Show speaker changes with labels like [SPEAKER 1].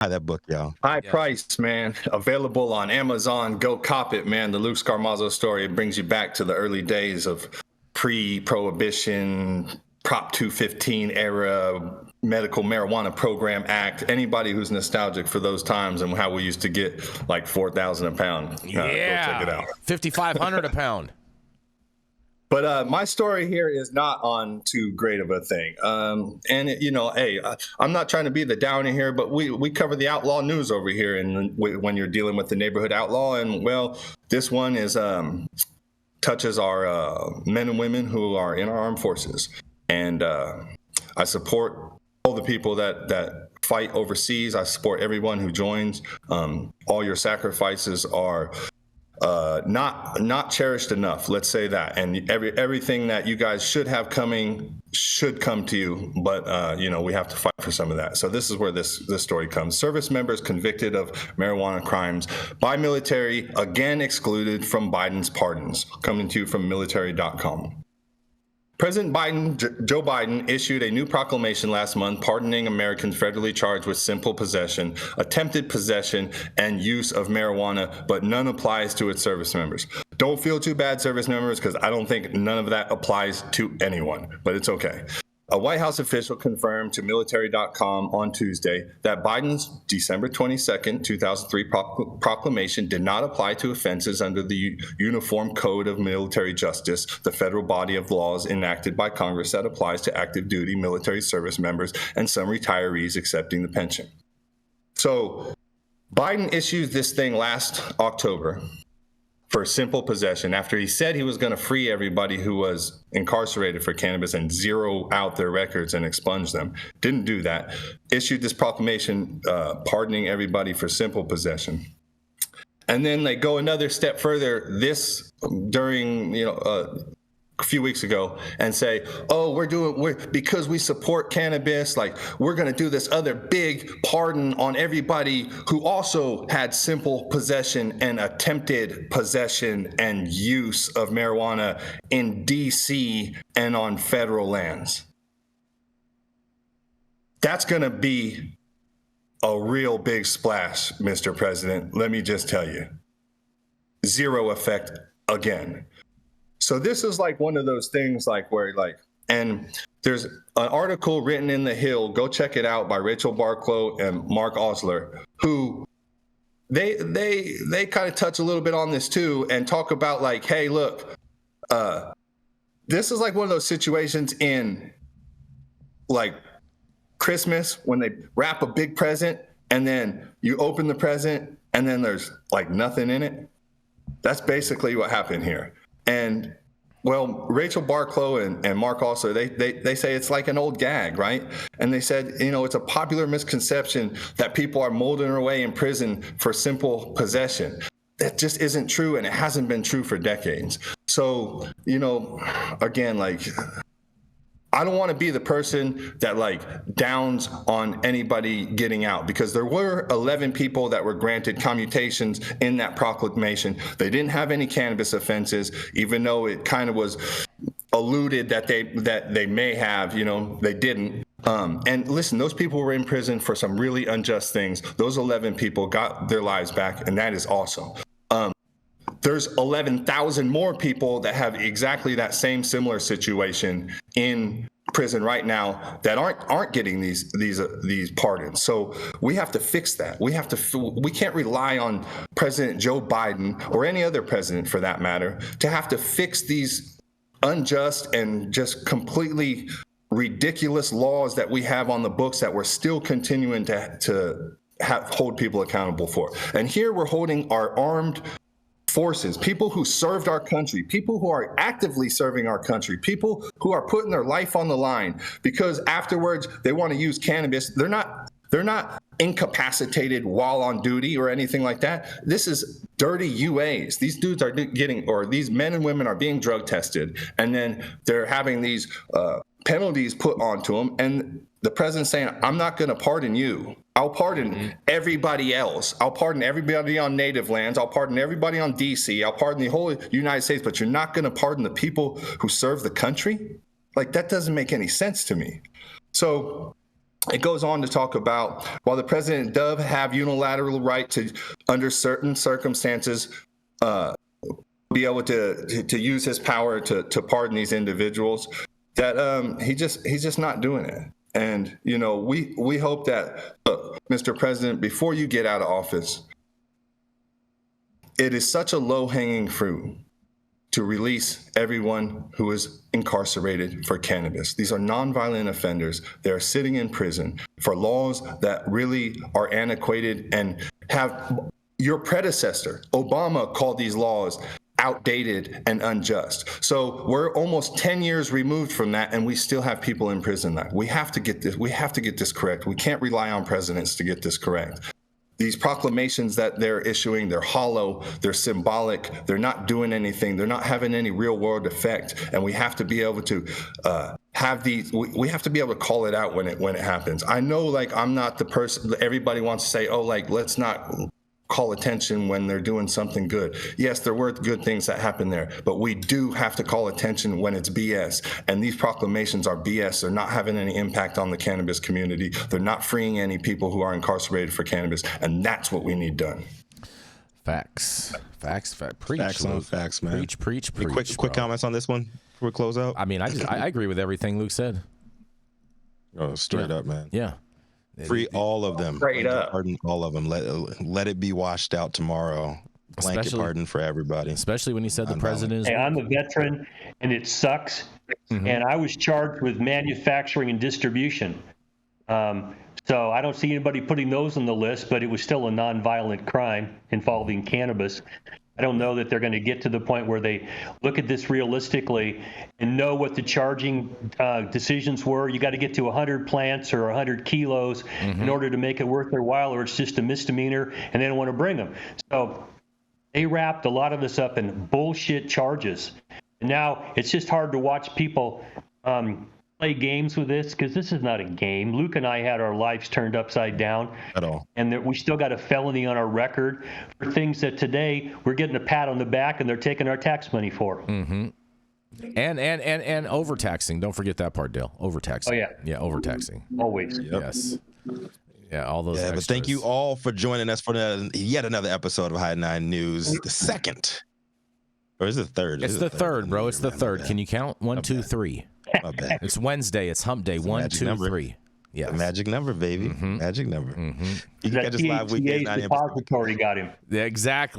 [SPEAKER 1] Buy that book, y'all.
[SPEAKER 2] High price, man. Available on Amazon. Go cop it, man. The Luke Scarmazzo story. It brings you back to the early days of pre-prohibition, Prop 215 era, Medical Marijuana Program Act. Anybody who's nostalgic for those times and how we used to get like $4,000 a pound. Go check it out.
[SPEAKER 3] $5,500 a pound.
[SPEAKER 2] But my story here is not on too great of a thing. I'm not trying to be the downer here, but we cover the outlaw news over here, and when you're dealing with the neighborhood outlaw, and well, this one is touches our men and women who are in our armed forces, and I support all the people that fight overseas. I support everyone who joins. All your sacrifices are not cherished enough, let's say that, and everything that you guys should have coming should come to you, but we have to fight for some of that. So this is where this story comes. Service members convicted of marijuana crimes by military again excluded from Biden's pardons. Coming to you from military.com. President Joe Biden issued a new proclamation last month pardoning Americans federally charged with simple possession, attempted possession, and use of marijuana, but none applies to its service members. Don't feel too bad, service members, because I don't think none of that applies to anyone, but it's okay. A White House official confirmed to military.com on Tuesday that Biden's December 22nd, 2003 proclamation did not apply to offenses under the Uniform Code of Military Justice, the federal body of laws enacted by Congress that applies to active duty military service members and some retirees accepting the pension. So Biden issued this thing last October for simple possession after he said he was going to free everybody who was incarcerated for cannabis and zero out their records and expunge them. Didn't do that. Issued this proclamation pardoning everybody for simple possession. And then they go another step further during a few weeks ago and say, we're because we support cannabis, like we're going to do this other big pardon on everybody who also had simple possession and attempted possession and use of marijuana in DC and on federal lands. That's going to be a real big splash, Mr. President. Let me just tell you, zero effect again. So this is like one of those things and there's an article written in The Hill, go check it out, by Rachel Barclow and Mark Osler, who they kind of touch a little bit on this too and talk about like, hey, look, this is like one of those situations in like Christmas when they wrap a big present and then you open the present and then there's like nothing in it. That's basically what happened here. And well, Rachel Barclow and Mark also, they say it's like an old gag, right? And they said, it's a popular misconception that people are moldering away in prison for simple possession. That just isn't true, and it hasn't been true for decades. So, again, like, I don't want to be the person that like downs on anybody getting out, because there were 11 people that were granted commutations in that proclamation. They didn't have any cannabis offenses, even though it kind of was alluded that they may have, they didn't. And listen, those people were in prison for some really unjust things. Those 11 people got their lives back, and that is awesome. There's 11,000 more people that have exactly that same similar situation in prison right now that aren't getting these pardons. So we have to fix that. We can't rely on President Joe Biden or any other president for that matter to have to fix these unjust and just completely ridiculous laws that we have on the books that we're still continuing to hold people accountable for. And here we're holding our armed forces, people who served our country, people who are actively serving our country, people who are putting their life on the line because afterwards they want to use cannabis. They're not incapacitated while on duty or anything like that. This is dirty UAs. These dudes are these men and women are being drug tested, and then they're having these penalties put onto them. And the president's saying, I'm not going to pardon you. I'll pardon everybody else. I'll pardon everybody on native lands. I'll pardon everybody on DC. I'll pardon the whole United States, but you're not going to pardon the people who serve the country? Like, that doesn't make any sense to me. So it goes on to talk about, while the president does have unilateral right to, under certain circumstances, be able to use his power to pardon these individuals, that he's just not doing it. And, you know, we hope that, Mr. President, before you get out of office, it is such a low-hanging fruit to release everyone who is incarcerated for cannabis. These are nonviolent offenders. They're sitting in prison for laws that really are antiquated and have, your predecessor, Obama, called these laws outdated and unjust. So we're almost 10 years removed from that, and we still have people in prison now. We have to get this correct. We can't rely on presidents to get this correct. These proclamations that they're issuing, they're hollow, they're symbolic, they're not doing anything, they're not having any real world effect, and we have to be able to we have to be able to call it out when it happens. I know, like, I'm not the person, everybody wants to say, oh, like, let's not call attention when they're doing something good. Yes, there were good things that happened there, but we do have to call attention when it's BS. And these proclamations are BS. They're not having any impact on the cannabis community. They're not freeing any people who are incarcerated for cannabis. And that's what we need done.
[SPEAKER 3] Facts. Preach.
[SPEAKER 1] Facts on facts, man.
[SPEAKER 3] Preach.
[SPEAKER 1] Quick comments on this one before we close out.
[SPEAKER 3] I mean, I agree with everything Luke said.
[SPEAKER 1] Oh, straight up, man.
[SPEAKER 3] Yeah.
[SPEAKER 1] Free all of them.
[SPEAKER 2] Straight up.
[SPEAKER 1] Pardon all of them. Let it be washed out tomorrow. Blanket pardon for everybody.
[SPEAKER 3] Especially when he said the president is.
[SPEAKER 4] Hey, I'm a veteran, and it sucks. Mm-hmm. And I was charged with manufacturing and distribution. So I don't see anybody putting those on the list, but it was still a nonviolent crime involving cannabis. I don't know that they're going to get to the point where they look at this realistically and know what the charging decisions were. You got to get to 100 plants or 100 kilos in order to make it worth their while, or it's just a misdemeanor and they don't want to bring them. So they wrapped a lot of this up in bullshit charges. And now it's just hard to watch people play games with this, because this is not a game. Luke and I had our lives turned upside down
[SPEAKER 1] at all, and
[SPEAKER 4] we still got a felony on our record for things that today we're getting a pat on the back and they're taking our tax money for.
[SPEAKER 3] And overtaxing. Don't forget that part, Dale. Overtaxing.
[SPEAKER 4] Oh yeah,
[SPEAKER 3] overtaxing.
[SPEAKER 4] Always.
[SPEAKER 1] Yep.
[SPEAKER 3] Yes. Yeah, all those.
[SPEAKER 1] Yeah, but thank you all for joining us for yet another episode of High Nine News. The second, or is it the third?
[SPEAKER 3] It's the third, bro. It's the third. Can you count? 1, 2, 3.
[SPEAKER 1] My bad.
[SPEAKER 3] It's Wednesday. It's hump day. 1, 2, 3. Yeah.
[SPEAKER 1] Magic number, baby. Magic number. You can catch us live weekdays.
[SPEAKER 4] Depository got him.
[SPEAKER 3] Yeah, exactly.